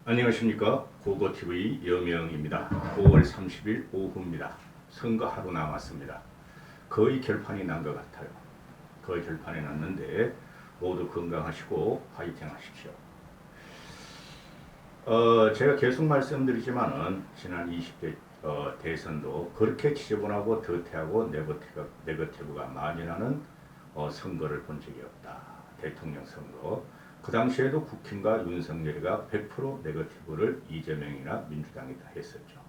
안녕하십니까. 고고TV 여명입니다. 5월 30일 오후입니다. 선거 하루 남았습니다. 거의 결판이 난 것 같아요. 거의 결판이 났는데 모두 건강하시고 파이팅 하십시오. 제가 계속 말씀드리지만은 지난 20대 대선도 그렇게 지저분하고 더티하고 네거티브가 많이 나는 선거를 본 적이 없다. 대통령 선거. 그 당시에도 국힘과 윤석열이가 100% 네거티브를 이재명이나 민주당이 다 했었죠.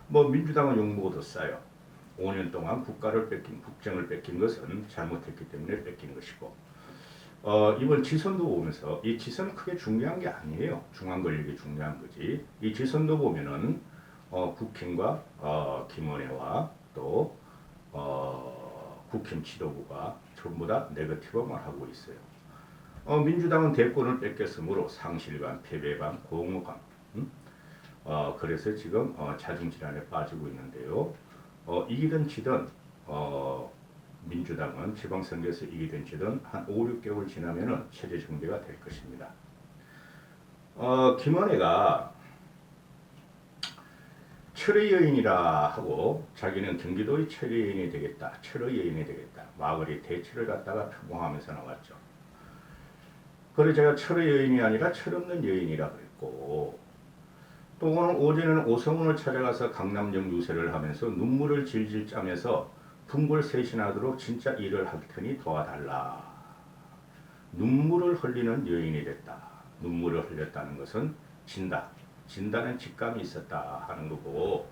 뭐 민주당은 욕먹어도 싸요. 5년 동안 국정을 뺏긴 것은 잘못했기 때문에 뺏긴 것이고, 이번 지선도 보면서 이 지선은 크게 중요한 게 아니에요. 중앙 권력이 중요한 거지. 이 지선도 보면은 국힘과 김원회와 또 국힘 지도부가 전부 다 네거티브만 하고 있어요. 민주당은 대권을 뺏겼으므로 상실감, 패배감, 공허감, 그래서 지금 자중질환에 빠지고 있는데요. 이기든 지든 민주당은 지방선거에서 이기든 지든 한 5, 6개월 지나면은 체제 정비가 될 것입니다. 김원혜가 철의 여인이라 하고 자기는 경기도의 철의 여인이 되겠다, 철의 여인이 되겠다, 마거리 대철을 갖다가 표방하면서 나왔죠. 그래서 제가 철의 여인이 아니라 철없는 여인이라 그랬고, 또 오늘 오전에는 오성훈을 찾아가서 강남역 유세를 하면서 눈물을 질질 짜면서 분골쇄신하도록 진짜 일을 할 테니 도와달라. 눈물을 흘리는 여인이 됐다. 눈물을 흘렸다는 것은 진다. 진다는 직감이 있었다 하는 거고,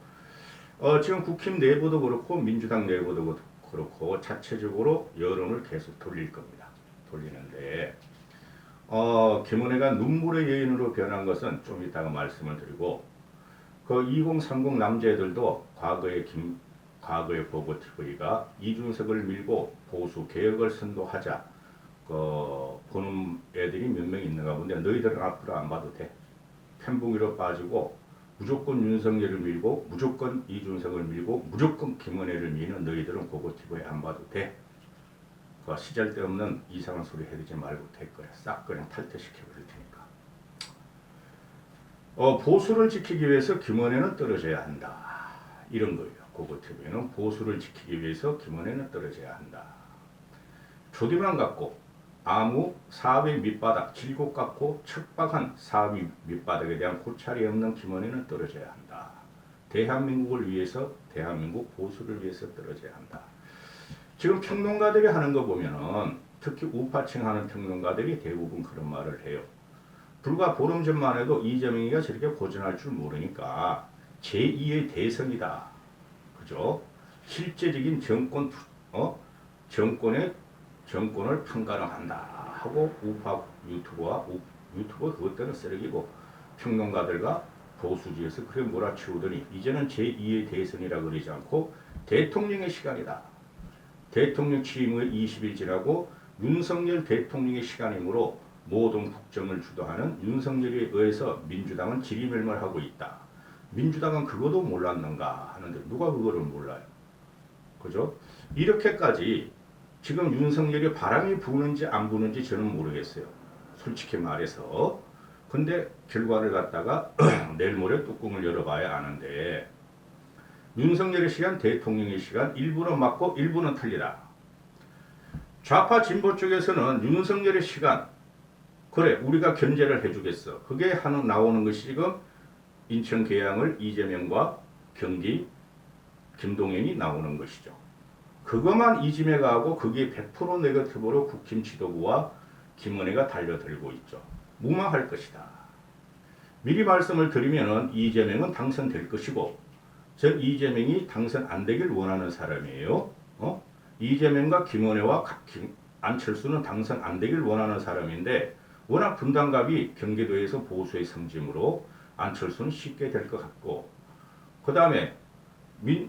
지금 국힘 내부도 그렇고 민주당 내부도 그렇고 자체적으로 여론을 계속 돌릴 겁니다. 돌리는데 김은혜가 눈물의 여인으로 변한 것은 좀 이따가 말씀을 드리고, 그 2030 남자애들도 과거의 보고TV가 이준석을 밀고 보수 개혁을 선도하자 보는 애들이 몇 명 있는가 본데, 너희들은 앞으로 안 봐도 돼. 편붕이로 빠지고 무조건 윤석열을 밀고 무조건 이준석을 밀고 무조건 김은혜를 미는 너희들은 보고TV에 안 봐도 돼. 그 시잘데없는 이상한 소리 해대지 말고 될 거야. 싹 그냥 탈퇴시켜버릴 테니까. 보수를 지키기 위해서 김원혜는 떨어져야 한다. 이런 거예요. 고고TV는 보수를 지키기 위해서 김원혜는 떨어져야 한다. 조기만 갖고 아무 사회 밑바닥, 질곡 갖고 척박한 사회 밑바닥에 대한 고찰이 없는 김원혜는 떨어져야 한다. 대한민국을 위해서, 대한민국 보수를 위해서 떨어져야 한다. 지금 평론가들이 하는 거 보면은 특히 우파층 하는 평론가들이 대부분 그런 말을 해요. 불과 보름 전만 해도 이재명이가 저렇게 고전할 줄 모르니까 제2의 대선이다. 그죠? 실제적인 정권을 판가름한다 하고 우파 유튜버 그것 때는 쓰레기고 평론가들과 보수지에서 그래 몰아치우더니 이제는 제2의 대선이라 그러지 않고 대통령의 시간이다. 대통령 취임 후에 20일 지나고 윤석열 대통령의 시간이므로 모든 국정을 주도하는 윤석열에 의해서 민주당은 지리멸멸하고 있다. 민주당은 그것도 몰랐는가 하는데 누가 그거를 몰라요. 그죠? 이렇게까지 지금 윤석열이 바람이 부는지 안 부는지 저는 모르겠어요. 솔직히 말해서. 근데 결과를 갖다가 내일 모레 뚜껑을 열어봐야 아는데, 윤석열의 시간, 대통령의 시간 일부는 맞고 일부는 틀리다. 좌파 진보 쪽에서는 윤석열의 시간, 그래 우리가 견제를 해주겠어. 그게 나오는 것이 지금 인천 계양을 이재명과 경기 김동연이 나오는 것이죠. 그것만 이짐해 가고 그게 100% 네거티브로 국힘 지도부와 김은혜가 달려들고 있죠. 무망할 것이다. 미리 말씀을 드리면은 이재명은 당선될 것이고, 즉 이재명이 당선 안 되길 원하는 사람이에요. 이재명과 김은혜와 안철수는 당선 안 되길 원하는 사람인데, 워낙 분당갑이 경기도에서 보수의 성지므로 안철수는 쉽게 될 것 같고, 그 다음에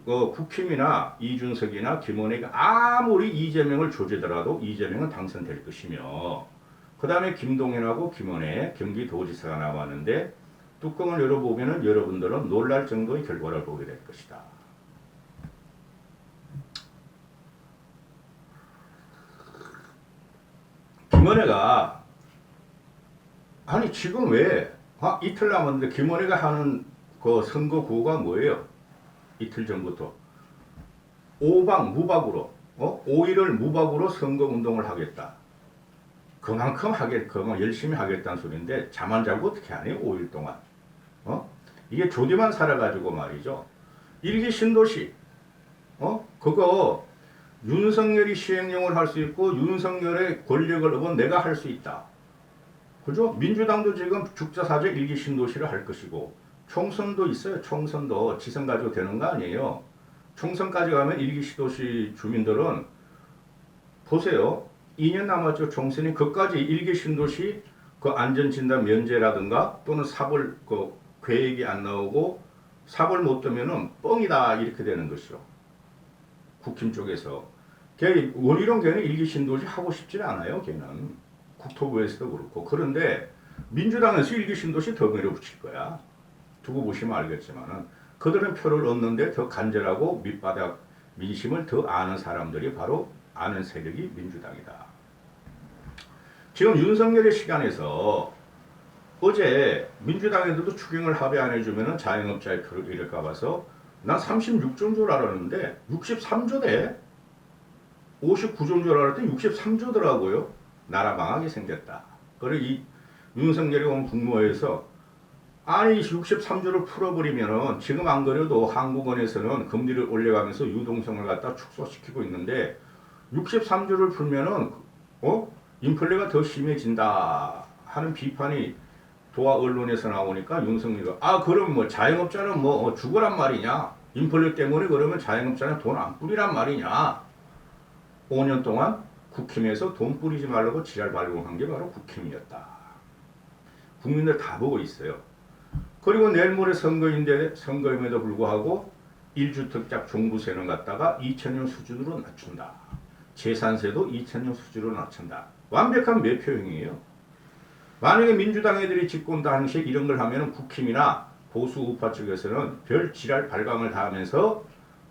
국힘이나 이준석이나 김원혜가 아무리 이재명을 조지더라도 이재명은 당선될 것이며, 그 다음에 김동연하고 김원혜 경기도지사가 나왔는데 뚜껑을 열어보면 여러분들은 놀랄 정도의 결과를 보게 될 것이다. 김원혜가 아니 지금 왜 이틀 남았는데 김원혜가 하는 그 선거 구호가 뭐예요? 이틀 전부터 오박 무박으로 5일을 무박으로 선거 운동을 하겠다. 그만큼 열심히 하겠다는 소리인데 잠 안 자고 어떻게 하니? 5일 동안. 이게 조디만 살아가지고 말이죠. 일기 신도시 그거 윤석열이 시행령을 할 수 있고 윤석열의 권력을 얻은 내가 할 수 있다. 그죠? 민주당도 지금 죽자사죄 일기 신도시를 할 것이고 총선도 있어요. 총선도 지선 가지고 되는 거 아니에요. 총선까지 가면 일기 신도시 주민들은 보세요. 2년 남았죠. 총선이 그까지 일기 신도시 그 안전진단 면제라든가 또는 사벌 그 계획이 안 나오고 사벌 못 뜨면은 뻥이다 이렇게 되는 것이죠. 국힘 쪽에서 원희룡 걔는 일기 신도시 하고 싶지 않아요. 걔는 국토부에서도 그렇고. 그런데 민주당에서 일기 신도시 더 밀어붙일 거야. 두고 보시면 알겠지만은 그들은 표를 얻는데 더 간절하고 밑바닥 민심을 더 아는 사람들이 바로 아는 세력이 민주당이다. 지금 윤석열의 시간에서 어제 민주당에서도 추경을 합의 안 해주면은 자영업자의 표를 잃을까 봐서 난 36조인 줄 알았는데 63조대 59조인 줄 알았더니 63조더라고요. 나라 망하게 생겼다. 그리고 이 윤석열이 온 국무회에서 아니 63조를 풀어버리면은 지금 안 그래도 한국은행에서는 금리를 올려가면서 유동성을 갖다 축소시키고 있는데 63조를 풀면은 인플레가 더 심해진다 하는 비판이 도하 언론에서 나오니까 윤석열이 그럼 뭐 자영업자는 뭐 죽으란 말이냐? 인플레 때문에 그러면 자영업자는 돈 안 뿌리란 말이냐? 5년 동안 국힘에서 돈 뿌리지 말라고 지랄 발광한 게 바로 국힘이었다. 국민들 다 보고 있어요. 그리고 내일 모레 선거인데 선거임에도 불구하고 1주택자 종부세는 갖다가 2000년 수준으로 낮춘다. 재산세도 2000년 수준으로 낮춘다. 완벽한 매표형이에요. 만약에 민주당 애들이 집권 당시에 이런 걸 하면 국힘이나 보수 우파 쪽에서는 별 지랄 발광을 다 하면서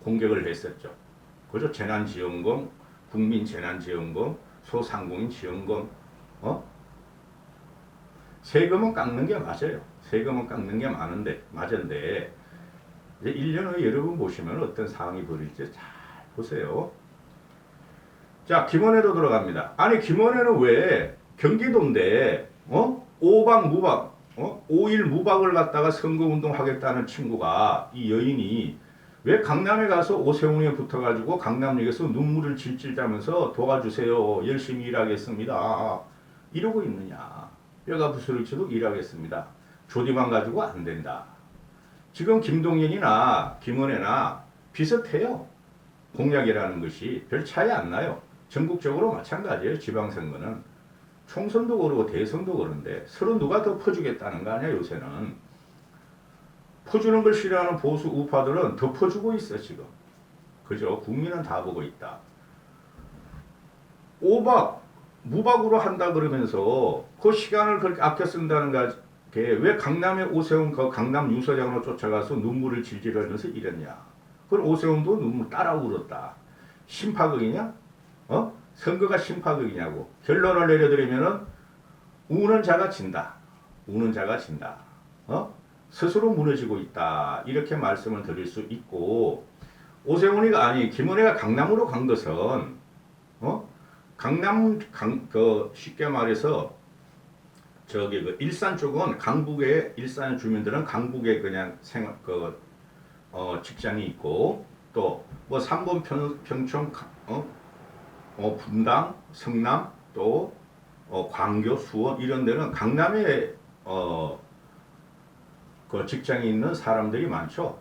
공격을 했었죠. 그죠? 재난지원금, 국민재난지원금, 소상공인 지원금, 세금은 깎는 게 맞아요. 세금은 깎는 게 맞은데, 이제 1년 후에 여러분 보시면 어떤 상황이 벌일지 잘 보세요. 자, 김원혜로 들어갑니다. 아니, 김원혜는 왜 경기도인데, 5박 무박, 5일 무박을 갖다가 선거운동 하겠다는 친구가, 이 여인이 왜 강남에 가서 오세훈에 붙어가지고 강남역에서 눈물을 질질 짜면서 도와주세요. 열심히 일하겠습니다. 이러고 있느냐. 뼈가 부스러지도 일하겠습니다. 조디만 가지고 안 된다. 지금 김동연이나 김은혜나 비슷해요. 공약이라는 것이 별 차이 안 나요. 전국적으로 마찬가지예요. 지방선거는. 총선도 그러고 대선도 그런데 서로 누가 더 퍼주겠다는 거 아니야 요새는. 퍼주는 걸 싫어하는 보수 우파들은 더 퍼주고 있어 지금. 그죠? 국민은 다 보고 있다. 오박 무박으로 한다 그러면서 그 시간을 그렇게 아껴 쓴다는 게 왜 강남에 오세훈 그 강남 유서장으로 쫓아가서 눈물을 질질 흘리면서 이랬냐. 그럼 오세훈도 눈물 따라 울었다. 심파극이냐? 선거가 심파극이냐고. 결론을 내려드리면은 우는 자가 진다. 우는 자가 진다. 스스로 무너지고 있다. 이렇게 말씀을 드릴 수 있고, 오세훈이가 아니 김은혜가 강남으로 간 것은 쉽게 말해서 저기 그 일산 쪽은 강북에 일산 주민들은 강북에 그냥 직장이 있고 또 뭐 3번 평촌 분당 성남 또 광교 수원 이런 데는 강남에 그 직장이 있는 사람들이 많죠.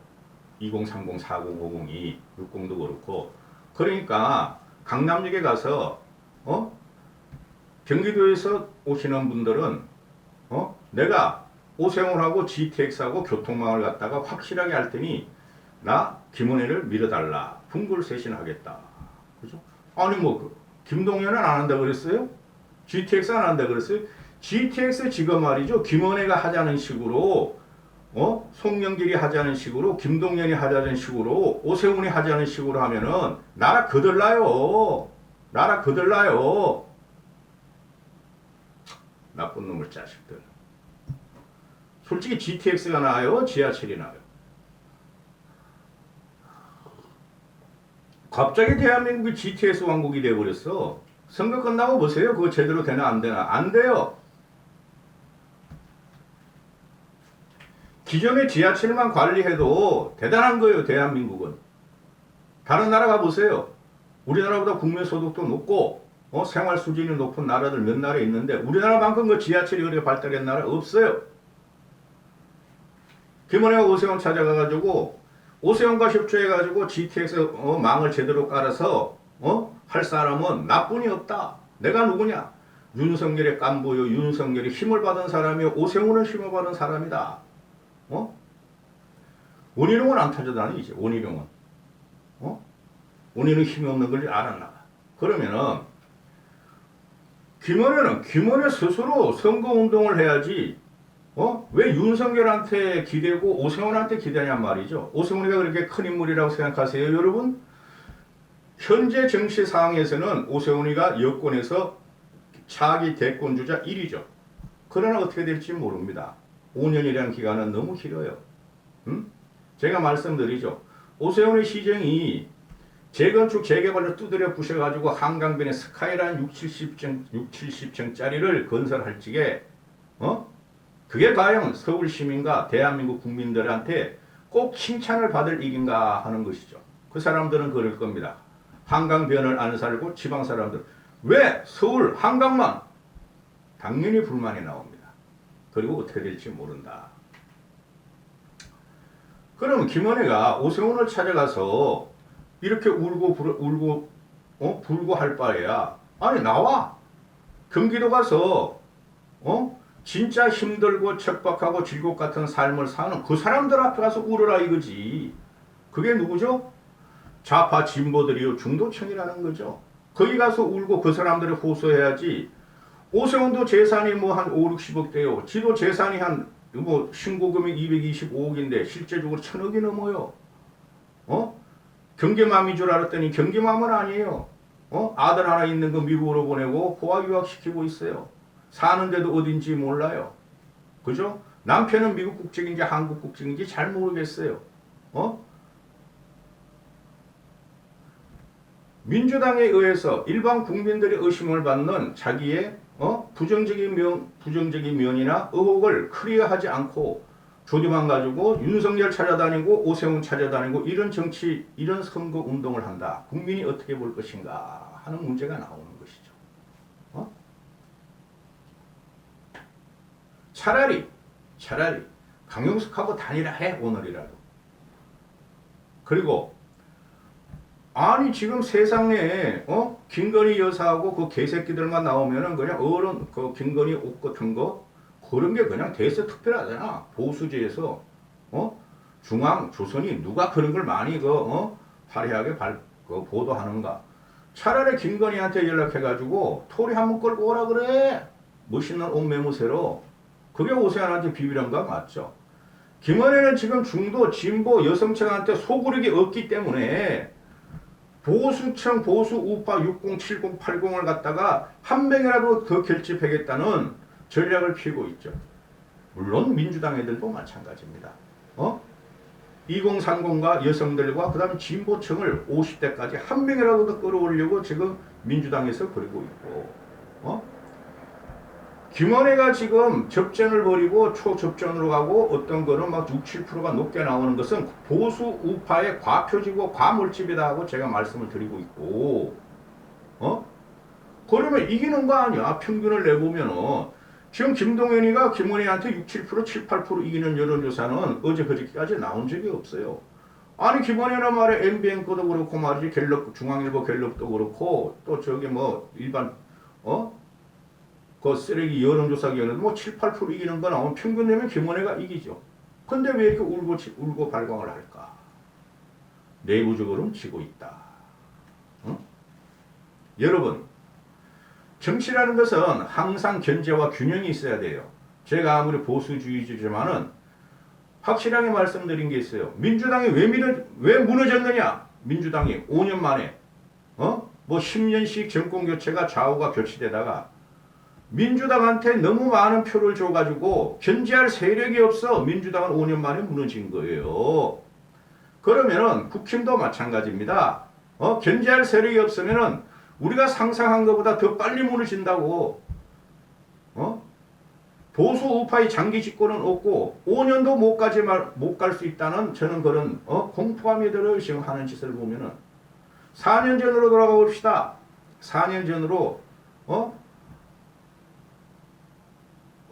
2030, 4050이 60도 그렇고. 그러니까 강남역에 가서 경기도에서 오시는 분들은 내가 오세훈하고 GTX하고 교통망을 갖다가 확실하게 할 테니 나 김은혜를 밀어달라. 분골쇄신하겠다. 그죠? 아니 김동연은 안 한다 그랬어요? GTX 안 한다 그랬어요? GTX 지금 말이죠. 김은혜가 하자는 식으로 송영길이 하자는 식으로 김동연이 하자는 식으로 오세훈이 하자는 식으로 하면은 나라 거들나요. 나라 거들나요. 나쁜 놈의 자식들. 솔직히 GTX가 나아요? 지하철이 나아요? 갑자기 대한민국이 GTX 왕국이 돼버렸어. 선거 끝나고 보세요. 그거 제대로 되나 안 되나. 안 돼요. 기존의 지하철만 관리해도 대단한 거예요. 대한민국은. 다른 나라 가보세요. 우리나라보다 국민소득도 높고 생활 수준이 높은 나라들 몇 나라 있는데 우리나라만큼 그 지하철이 그렇게 발달한 나라 없어요. 김원혜가 오세훈 찾아가가지고 오세훈과 협조해가지고 GTX 망을 제대로 깔아서 할 사람은 나뿐이 없다. 내가 누구냐? 윤석열의 깐부요. 윤석열이 힘을 받은 사람이요. 오세훈은 힘을 받은 사람이다. 원희룡은 안 타져다니지. 원희룡은. 원희룡 힘이 없는 걸 알았나 봐. 그러면은 김원혜 스스로 선거운동을 해야지. 왜 윤석열한테 기대고 오세훈한테 기대냐 말이죠. 오세훈이가 그렇게 큰 인물이라고 생각하세요, 여러분? 현재 정치 상황에서는 오세훈이가 여권에서 차기 대권주자 1위죠. 그러나 어떻게 될지 모릅니다. 5년이라는 기간은 너무 길어요. 제가 말씀드리죠. 오세훈의 시정이 재건축 재개발로 두드려 부셔가지고 한강변에 스카이라인 6, 70층짜리를 건설할 적에 그게 과연 서울 시민과 대한민국 국민들한테 꼭 칭찬을 받을 일인가 하는 것이죠. 그 사람들은 그럴 겁니다. 한강변을 안 살고 지방 사람들 왜 서울 한강만? 당연히 불만이 나옵니다. 그리고 어떻게 될지 모른다. 그럼 김원혜가 오세훈을 찾아가서 이렇게 울고 불고 할 바에야 아니 나와 경기도 가서 진짜 힘들고 척박하고 질곡 같은 삶을 사는 그 사람들 앞에 가서 울어라 이거지. 그게 누구죠? 좌파 진보들이요. 중도층이라는 거죠. 거기 가서 울고 그 사람들을 호소해야지. 오세훈도 재산이 뭐 한 5, 60억 대요. 지도 재산이 한 뭐 신고금액 225억인데 실제적으로 1000억이 넘어요. 경계맘인 줄 알았더니 경계맘은 아니에요. 아들 하나 있는 거 미국으로 보내고 호화 유학시키고 있어요. 사는데도 어딘지 몰라요. 그죠? 남편은 미국 국적인지 한국 국적인지 잘 모르겠어요. 민주당에 의해서 일반 국민들의 의심을 받는 자기의 부정적인 면이나 의혹을 클리어하지 않고 조디만 가지고 윤석열 찾아다니고 오세훈 찾아다니고 이런 정치, 이런 선거 운동을 한다. 국민이 어떻게 볼 것인가 하는 문제가 나오는 것이죠. 차라리 강용석하고 다니라 해 오늘이라도. 그리고 아니 지금 세상에 김건희 여사하고 그 개새끼들만 나오면은 그냥 그 김건희 옷 같은 거 그런 게 그냥 대세 특별하잖아. 보수지에서 중앙 조선이 누가 그런 걸 많이 화려하게 보도하는가. 차라리 김건희한테 연락해가지고 토리 한번 끌고 오라 그래. 멋있는 옷 매무새로. 그게 오세훈한테 비비는 거 맞죠? 김원혜는 지금 중도 진보 여성층한테 소구력이 없기 때문에 보수층 보수 우파 60, 70, 80을 갖다가 한 명이라도 더 결집하겠다는 전략을 피우고 있죠. 물론 민주당 애들도 마찬가지입니다. 2030과 여성들과 그 다음 진보층을 50대까지 한 명이라도 더 끌어올리려고 지금 민주당에서 그러고 있고 김원혜가 지금 접전을 벌이고 초접전으로 가고 어떤 거는 막 6, 7%가 높게 나오는 것은 보수 우파의 과표지고 과몰집이다 하고 제가 말씀을 드리고 있고 그러면 이기는 거 아니야. 평균을 내보면은 지금 김동연이가 김원혜한테 6, 7%, 7, 8% 이기는 여론조사는 어제 그저께까지 나온 적이 없어요. 아니 김원혜는 말에 MBN 거도 그렇고 말이지 갤럽 중앙일보 갤럽도 그렇고 또 저기 뭐 일반 그 쓰레기 여론조사기에는 뭐 7, 8% 이기는 거 나오면 평균 내면 김원혜가 이기죠. 근데 왜 이렇게 울고 발광을 할까? 내부적으로는 지고 있다. 여러분, 정치라는 것은 항상 견제와 균형이 있어야 돼요. 제가 아무리 보수주의지만은 확실하게 말씀드린 게 있어요. 민주당이 왜 무너졌느냐? 민주당이 5년 만에 뭐 10년씩 정권 교체가 좌우가 교체되다가 민주당한테 너무 많은 표를 줘가지고 견제할 세력이 없어 민주당은 5년 만에 무너진 거예요. 그러면은 국힘도 마찬가지입니다. 견제할 세력이 없으면은 우리가 상상한 것보다 더 빨리 무너진다고. 보수 우파의 장기 집권은 없고 5년도 못 갈 수 있다는 저는 그런 공포감이 들어요. 지금 하는 짓을 보면은 4년 전으로 돌아가 봅시다. 4년 전으로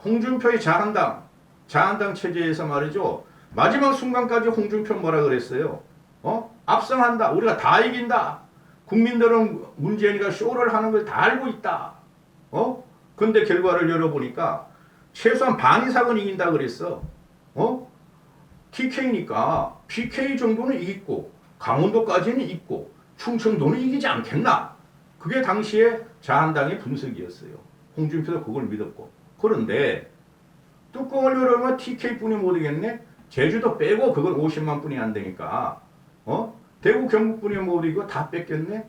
홍준표의 자한당 체제에서 말이죠. 마지막 순간까지 홍준표 뭐라 그랬어요? 압승한다. 우리가 다 이긴다. 국민들은 문재인이가 쇼를 하는 걸 다 알고 있다. 근데 결과를 열어보니까 최소한 반 이상은 이긴다 그랬어. TK니까 PK 정도는 이기고 강원도까지는 있고 충청도는 이기지 않겠나. 그게 당시에 자한당의 분석이었어요. 홍준표도 그걸 믿었고. 그런데 뚜껑을 열어보면 TK뿐이 못 이겼네. 제주도 빼고 그건 50만 뿐이 안 되니까 대구 경북뿐이 못 이기고 다 뺏겼네.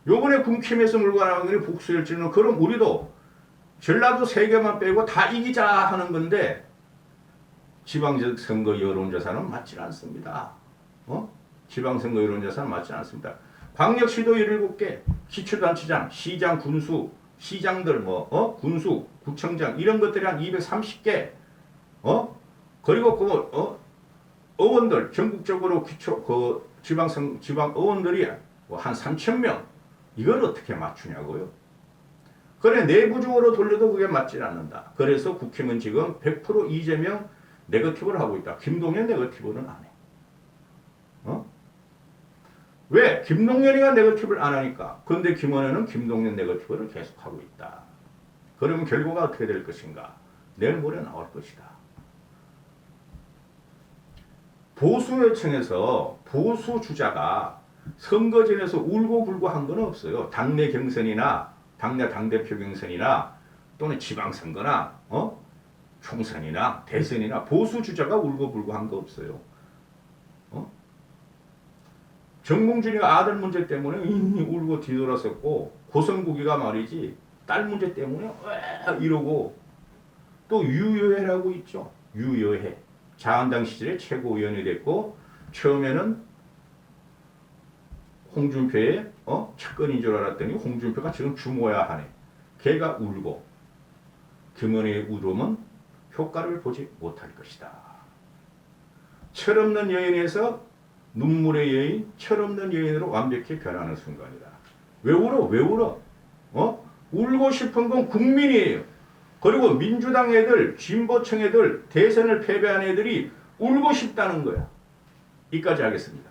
요번에 국힘에서 물고 나온 게 복수일지는 그럼 우리도 전라도 3개만 빼고 다 이기자 하는 건데 지방선거 여론조사는 맞지 않습니다. 지방선거 여론조사는 맞지 않습니다. 광역시도 17개, 기초단체장, 시장, 군수, 시장들 군수, 구청장 이런 것들이 한 230개. 그리고 의원들 전국적으로 지방 의원들이 한 3,000명. 이걸 어떻게 맞추냐고요. 그래 내부적으로 돌려도 그게 맞지 않는다. 그래서 국힘은 지금 100% 이재명 네거티브를 하고 있다. 김동연 네거티브는 안 해. 왜? 김동연이가 네거티브를 안 하니까. 그런데 김원현은 김동연 네거티브를 계속하고 있다. 그러면 결과가 어떻게 될 것인가? 내일 모레 나올 것이다. 보수여청에서 보수 주자가 선거전에서 울고불고 한 건 없어요. 당내 경선이나 당내 당대표 경선이나 또는 지방선거나 총선이나 대선이나 보수 주자가 울고불고 한 거 없어요. 정몽준이가 아들 문제 때문에 울고 뒤돌아섰고 고성국이가 말이지 딸 문제 때문에 이러고 또 유여해라고 있죠. 유여해. 자한당 시절에 최고위원이 됐고 처음에는 홍준표의 측근인 줄 알았더니 홍준표가 지금 주모야 하네. 걔가 울고 김은혜의 울음은 효과를 보지 못할 것이다. 철없는 여인에서 눈물의 여인, 철없는 여인으로 완벽히 변하는 순간이다. 왜 울어? 왜 울어? 울고 싶은 건 국민이에요. 그리고 민주당 애들, 진보층 애들, 대선을 패배한 애들이 울고 싶다는 거야. 이까지 하겠습니다.